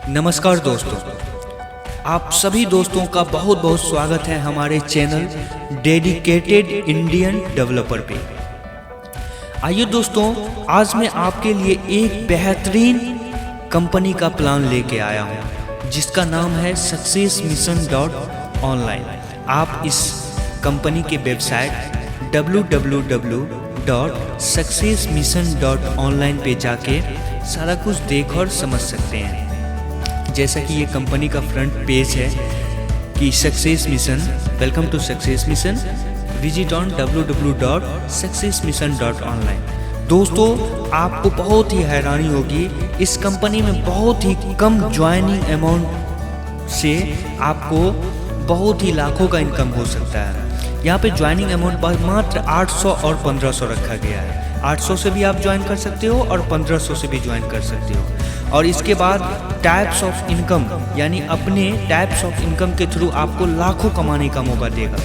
नमस्कार दोस्तों, आप सभी दोस्तों का बहुत बहुत स्वागत है हमारे चैनल डेडिकेटेड इंडियन डेवलपर पे। आइए दोस्तों, आज मैं आपके लिए एक बेहतरीन कंपनी का प्लान लेके आया हूँ जिसका नाम है सक्सेस मिशन ऑनलाइन। आप इस कंपनी के वेबसाइट www.successmission.online पे जाके सारा कुछ देख और समझ सकते हैं। जैसा कि ये कंपनी का फ्रंट पेज है कि success mission, welcome to success mission, visit on www.successmission.online। दोस्तों, आपको बहुत ही हैरानी होगी, इस कंपनी में बहुत ही कम ज्वाइनिंग अमाउंट से आपको बहुत ही लाखों का इनकम हो सकता है। यहाँ पे ज्वाइनिंग अमाउंट मात्र 800 और 1500 रखा गया है। 800 से भी आप ज्वाइन कर सकते हो और 1500 से भी ज्वाइन कर सकते हो। और इसके बाद टाइप्स ऑफ इनकम, यानी अपने टाइप्स ऑफ इनकम के थ्रू आपको लाखों कमाने का मौका देगा।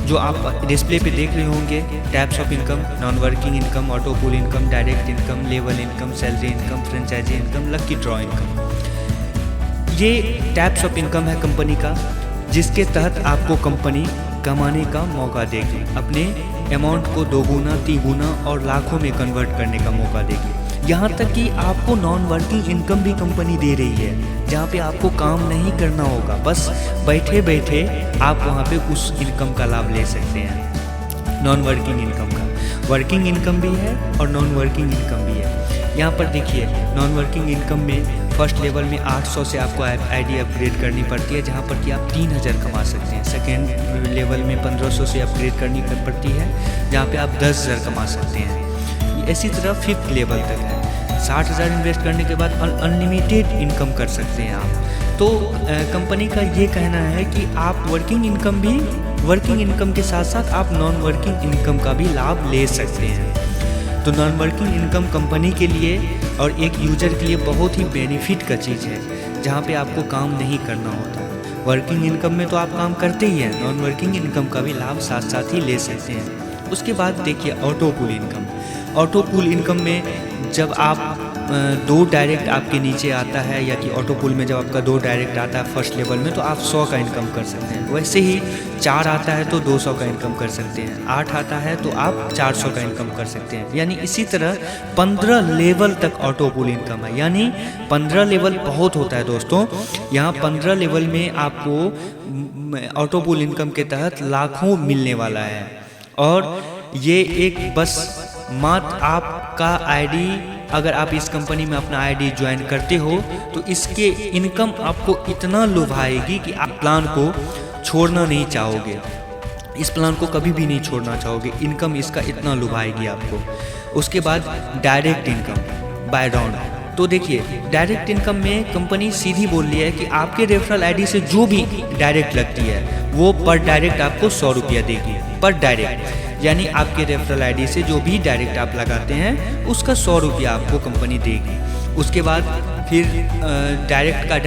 जो आप डिस्प्ले पे देख रहे होंगे, types of income, non working income, auto pool income, direct income, level income, salary income, franchisee income, lucky draw income. ये टाइप्स ऑफ इनकम है कंपनी का, जिसके तहत आपको कंपनी कमाने का मौका देगी, अपने अमाउंट को 2 गुना 3 गुना और लाखों में कन्वर्ट करने का मौका देगी। यहाँ तक कि आपको नॉन वर्किंग इनकम भी कंपनी दे रही है, जहाँ पे आपको काम नहीं करना होगा, बस बैठे बैठे आप वहाँ पे उस इनकम का लाभ ले सकते हैं। नॉन वर्किंग इनकम का वर्किंग इनकम भी है और नॉन वर्किंग इनकम भी है। यहाँ पर देखिए, नॉन वर्किंग इनकम में फर्स्ट लेवल में 800 से आपको आईडी अपग्रेड करनी पड़ती है, जहाँ पर कि आप 3000 कमा सकते हैं। सेकेंड लेवल में 1500 से अपग्रेड करनी पड़ती है, जहाँ पे आप 10000 कमा सकते हैं। इसी तरह फिफ्थ लेवल तक है। 60,000 इन्वेस्ट करने के बाद अनलिमिटेड इनकम कर सकते हैं आप। तो कंपनी का ये कहना है कि आप वर्किंग इनकम के साथ साथ आप नॉन वर्किंग इनकम का भी लाभ ले सकते हैं। तो नॉन वर्किंग इनकम कंपनी के लिए और एक यूजर के लिए बहुत ही बेनिफिट का चीज़ है, जहाँ पे आपको काम नहीं करना होता। वर्किंग इनकम में तो आप काम करते ही हैं, नॉन वर्किंग इनकम का भी लाभ साथ साथ ही ले सकते हैं। उसके बाद देखिए auto pool income. Auto pool income में जब आप 2 डायरेक्ट आपके नीचे आता है, या कि ऑटो पूल में जब आपका 2 डायरेक्ट आता है फर्स्ट लेवल में, तो आप 100 का इनकम कर सकते हैं। वैसे ही 4 आता है तो 200 का इनकम कर सकते हैं। 8 आता है तो आप 400 का इनकम कर सकते हैं। यानी इसी तरह 15 लेवल तक ऑटो पूल इनकम है। यानी 15 लेवल बहुत होता है दोस्तों। यहाँ 15 लेवल में आपको ऑटो पूल इनकम के तहत लाखों मिलने वाला है। और ये एक बस मात्र आपका आईडी, अगर आप इस कंपनी में अपना आईडी ज्वाइन करते हो तो इसके इनकम आपको इतना लुभाएगी कि आप प्लान को छोड़ना नहीं चाहोगे। इस प्लान को कभी भी नहीं छोड़ना चाहोगे, इनकम इसका इतना लुभाएगी आपको। उसके बाद डायरेक्ट इनकम बाय राउंड। तो देखिए, डायरेक्ट इनकम में कंपनी सीधी बोल रही है कि आपके रेफरल आईडी से जो भी डायरेक्ट लगती है वो पर डायरेक्ट आपको 100 रुपया देगी पर डायरेक्ट। यानी आपके रेफरल आईडी से जो भी डायरेक्ट आप लगाते हैं उसका 100 रुपया आपको कंपनी देगी। उसके बाद फिर डायरेक्ट का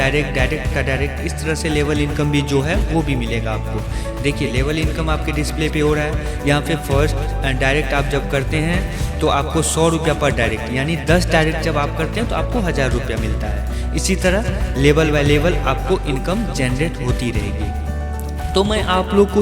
डायरेक्ट इस तरह से लेवल इनकम भी जो है वो भी मिलेगा आपको। देखिए, लेवल इनकम आपके डिस्प्ले पे हो रहा है। यहाँ पे फर्स्ट डायरेक्ट आप जब करते हैं तो आपको 100 रुपया पर डायरेक्ट, यानी 10 डायरेक्ट जब आप करते हैं तो आपको 1000 रुपया मिलता है। इसी तरह लेवल बाय लेवल आपको इनकम जनरेट होती रहेगी। तो मैं आप लोग को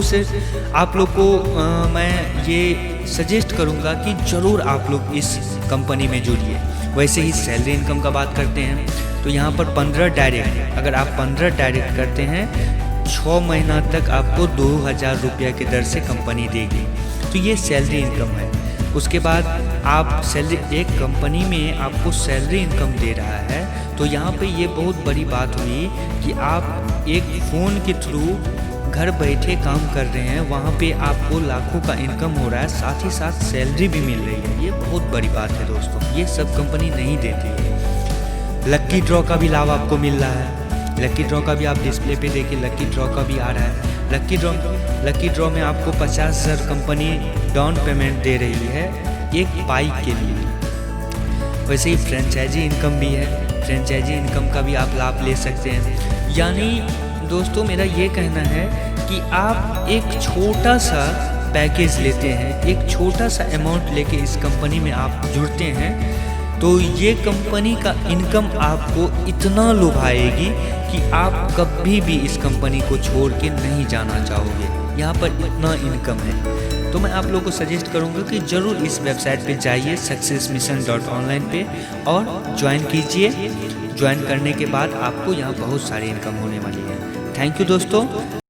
मैं ये सजेस्ट करूँगा कि ज़रूर आप लोग इस कंपनी में जुड़िए। वैसे ही सैलरी इनकम का बात करते हैं तो यहाँ पर 15 डायरेक्ट, अगर आप 15 डायरेक्ट करते हैं 6 महीना तक आपको 2000 रुपया की दर से कंपनी देगी। तो ये सैलरी इनकम है। उसके बाद आप सैलरी, एक कंपनी में आपको सैलरी इनकम दे रहा है, तो यहाँ पे ये बहुत बड़ी बात हुई कि आप एक फ़ोन के थ्रू घर बैठे काम कर रहे हैं, वहाँ पे आपको लाखों का इनकम हो रहा है, साथ ही साथ सैलरी भी मिल रही है। ये बहुत बड़ी बात है दोस्तों, ये सब कंपनी नहीं देती है। लकी ड्रॉ का भी लाभ आपको मिल रहा है। लकी ड्रॉ का भी आप डिस्प्ले पे देखिए, लकी ड्रॉ का भी आ रहा है। लकी ड्रॉ में आपको 50,000 कंपनी डाउन पेमेंट दे रही है एक बाइक के लिए। वैसे ही फ्रेंचाइजी इनकम भी है, फ्रेंचाइजी इनकम का भी आप लाभ ले सकते हैं। यानी दोस्तों, मेरा ये कहना है कि आप एक छोटा सा पैकेज लेते हैं, एक छोटा सा अमाउंट लेके इस कंपनी में आप जुड़ते हैं, तो ये कंपनी का इनकम आपको इतना लुभाएगी कि आप कभी भी इस कंपनी को छोड़ के नहीं जाना चाहोगे। यहाँ पर इतना इनकम है। तो मैं आप लोगों को सजेस्ट करूँगा कि ज़रूर इस वेबसाइट पे जाइए successmission.online पे और ज्वाइन कीजिए। ज्वाइन करने के बाद आपको यहाँ बहुत सारी इनकम होने वाली है। थैंक यू दोस्तों।